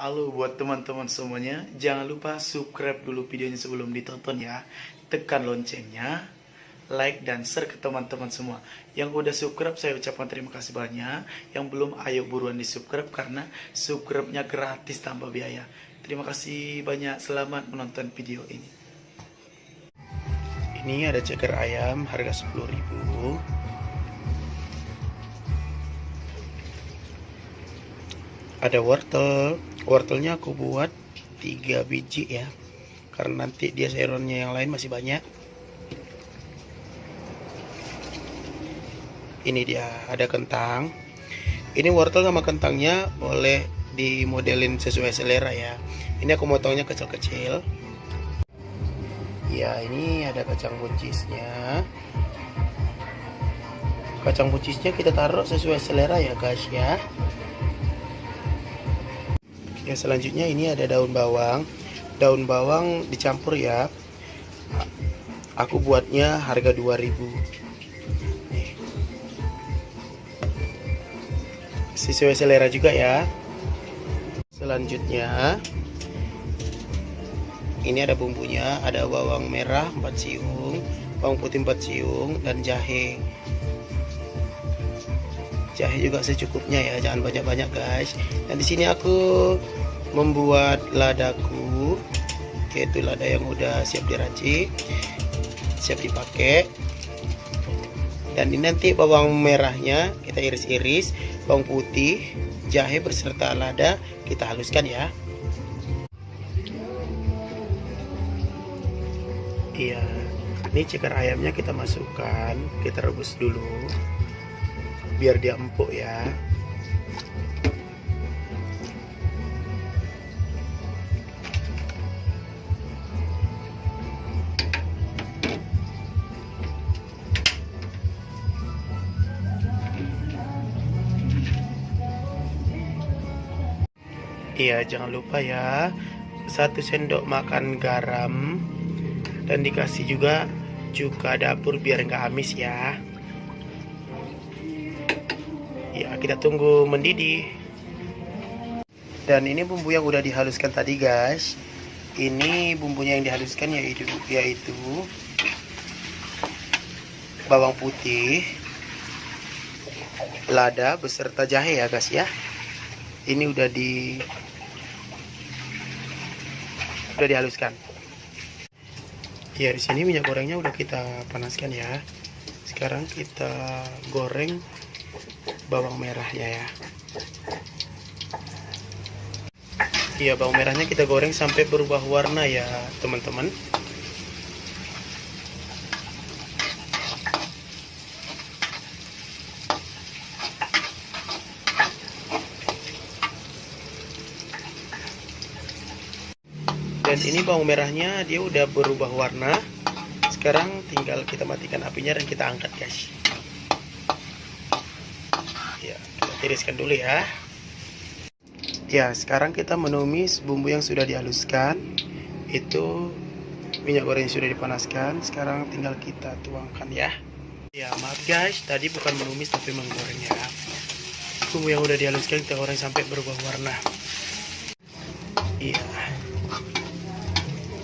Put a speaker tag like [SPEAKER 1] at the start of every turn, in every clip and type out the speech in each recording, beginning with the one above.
[SPEAKER 1] Halo buat teman-teman semuanya, jangan lupa subscribe dulu videonya sebelum ditonton ya. Tekan loncengnya, like dan share ke teman-teman semua. Yang udah subscribe saya ucapkan terima kasih banyak. Yang belum ayo buruan di subscribe karena subscribe-nya gratis tanpa biaya. Terima kasih banyak, selamat menonton video ini. Ini ada ceker ayam harga 10.000. Ada wortelnya aku buat 3 biji ya, karena nanti dia sayurannya yang lain masih banyak. Ini dia, ada kentang. Ini wortel sama kentangnya boleh dimodelin sesuai selera ya. Ini aku motongnya kecil-kecil ya. Ini ada kacang buncisnya. Kacang buncisnya kita taruh sesuai selera ya guys ya. Ya, selanjutnya ini ada daun bawang. Daun bawang dicampur ya. Aku buatnya harga 2.000. Nih. Sesuai selera juga ya. Selanjutnya ini ada bumbunya, ada bawang merah 4 siung, bawang putih 4 siung dan jahe. Jahe juga secukupnya ya, jangan banyak-banyak guys. Dan di sini aku membuat ladaku, yaitu lada yang udah siap diracik, siap dipakai. Dan ini nanti bawang merahnya kita iris-iris, bawang putih, jahe beserta lada kita haluskan ya. Iya, ini ceker ayamnya kita masukkan, kita rebus dulu biar dia empuk ya. Iya, jangan lupa ya, 1 sendok makan garam dan dikasih juga cuka dapur biar nggak amis ya. Ya, kita tunggu mendidih. Dan ini bumbu yang udah dihaluskan tadi guys. Ini bumbunya yang dihaluskan yaitu bawang putih, lada beserta jahe ya guys ya. Ini udah dihaluskan. Ya, di sini minyak gorengnya udah kita panaskan ya. Sekarang kita goreng bawang merahnya ya. Iya, bawang merahnya kita goreng sampai berubah warna ya teman-teman. Dan ini bawang merahnya dia udah berubah warna. Sekarang tinggal kita matikan apinya dan kita angkat guys. Ya, kita tiriskan dulu ya. Ya, sekarang kita menumis bumbu yang sudah dihaluskan. Itu minyak goreng yang sudah dipanaskan. Sekarang tinggal kita tuangkan ya. Ya, maaf guys, tadi bukan menumis tapi menggoreng ya. Bumbu yang udah dihaluskan kita goreng sampai berubah warna. Iya.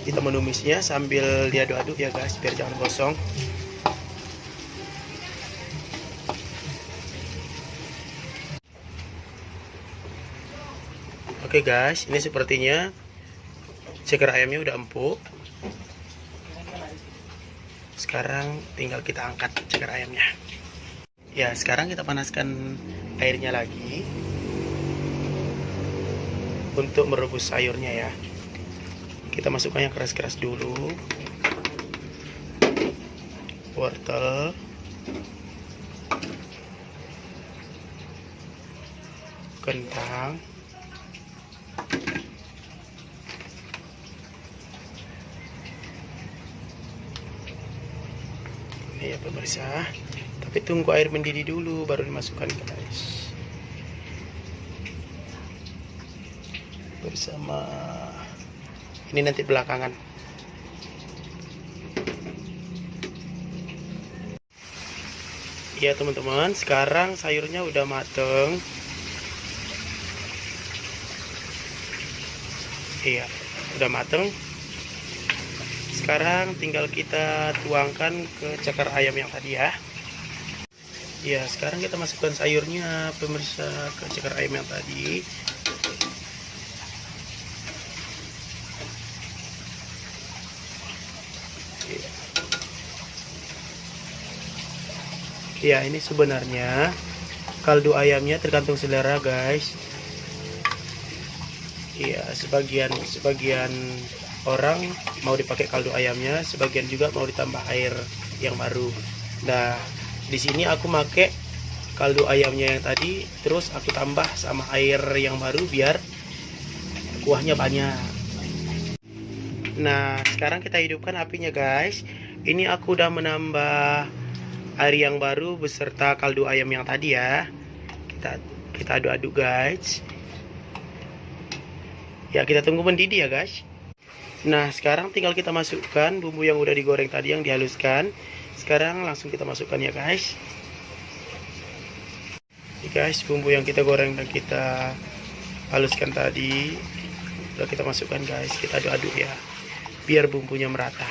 [SPEAKER 1] Kita menumisnya sambil diaduk-aduk ya guys, biar jangan gosong. Oke guys, ini sepertinya ceker ayamnya udah empuk. Sekarang tinggal kita angkat ceker ayamnya. Ya, sekarang kita panaskan airnya lagi untuk merebus sayurnya ya. Kita masukkan yang keras-keras dulu. Wortel, kentang, ini ya pemirsa. Tapi tunggu air mendidih dulu baru dimasukkan guys. Bersama ini nanti belakangan. Ya teman-teman, sekarang sayurnya udah mateng. Iya, udah mateng. Sekarang tinggal kita tuangkan ke cakar ayam yang tadi ya. Iya, sekarang kita masukkan sayurnya pemirsa ke cakar ayam yang tadi. Ya, ini sebenarnya kaldu ayamnya tergantung selera guys. Iya, sebagian orang mau dipakai kaldu ayamnya, sebagian juga mau ditambah air yang baru. Nah, di sini aku pakai kaldu ayamnya yang tadi, terus aku tambah sama air yang baru biar kuahnya banyak. Nah, sekarang kita hidupkan apinya guys. Ini aku udah menambah air yang baru beserta kaldu ayam yang tadi ya. Kita aduk-aduk guys. Ya, kita tunggu mendidih ya guys. Nah, sekarang tinggal kita masukkan bumbu yang udah digoreng tadi, yang dihaluskan. Sekarang langsung kita masukkan ya guys. Ini guys, bumbu yang kita goreng dan kita haluskan tadi udah kita masukkan guys. Kita aduk-aduk ya, biar bumbunya merata.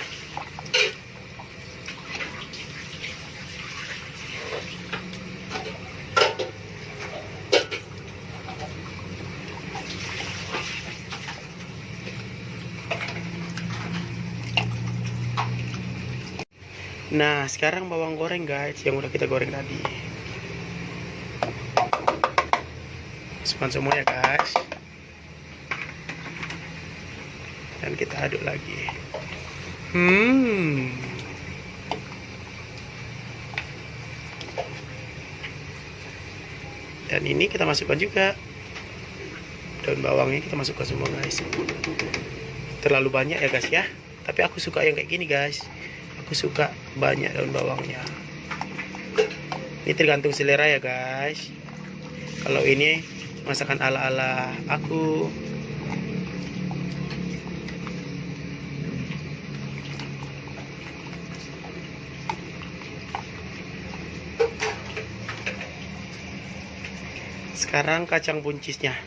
[SPEAKER 1] Nah, sekarang bawang goreng guys, yang udah kita goreng tadi. Masukkan semua ya guys. Dan kita aduk lagi. Dan ini kita masukkan juga daun bawangnya, kita masukkan semua guys. Terlalu banyak ya guys ya, tapi aku suka yang kayak gini guys. Aku suka banyak daun bawangnya. Ini tergantung selera ya guys. Kalau ini masakan ala-ala aku. Sekarang kacang buncisnya.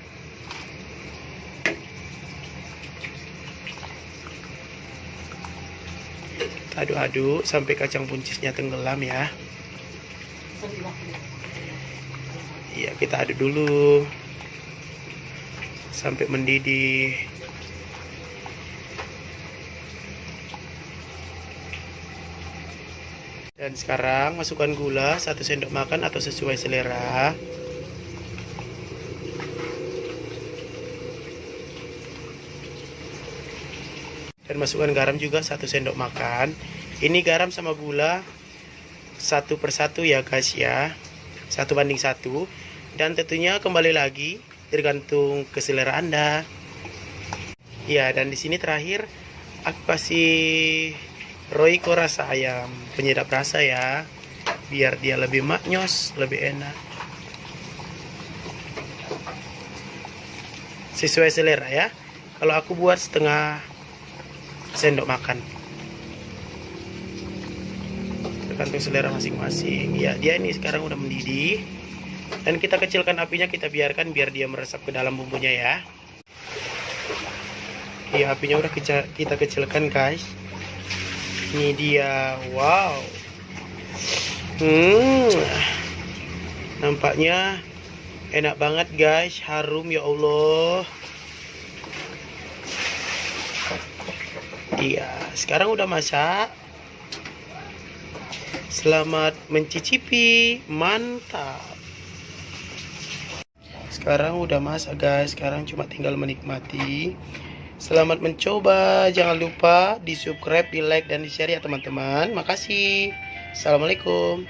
[SPEAKER 1] Aduk-aduk sampai kacang buncisnya tenggelam ya. Iya, kita aduk dulu sampai mendidih. Dan sekarang masukkan gula 1 sendok makan atau sesuai selera. Dan masukkan garam juga 1 sendok makan. Ini garam sama gula 1/1 ya guys ya, 1:1. Dan tentunya kembali lagi tergantung ke selera Anda. Ya, dan di sini terakhir aku kasih Royco rasa ayam, penyedap rasa ya, biar dia lebih maknyos, lebih enak. Sesuai selera ya. Kalau aku buat setengah sendok makan, tergantung selera masing-masing ya. Dia ini sekarang udah mendidih, dan kita kecilkan apinya, kita biarkan biar dia meresap ke dalam bumbunya ya. Ya, apinya udah kita kecilkan guys. Ini dia, wow. Nampaknya enak banget guys, harum ya Allah. Iya, sekarang udah masak. Selamat mencicipi, mantap. Sekarang udah masak guys, sekarang cuma tinggal menikmati. Selamat mencoba, jangan lupa di subscribe, di like, dan di share ya teman-teman. Makasih. Assalamualaikum.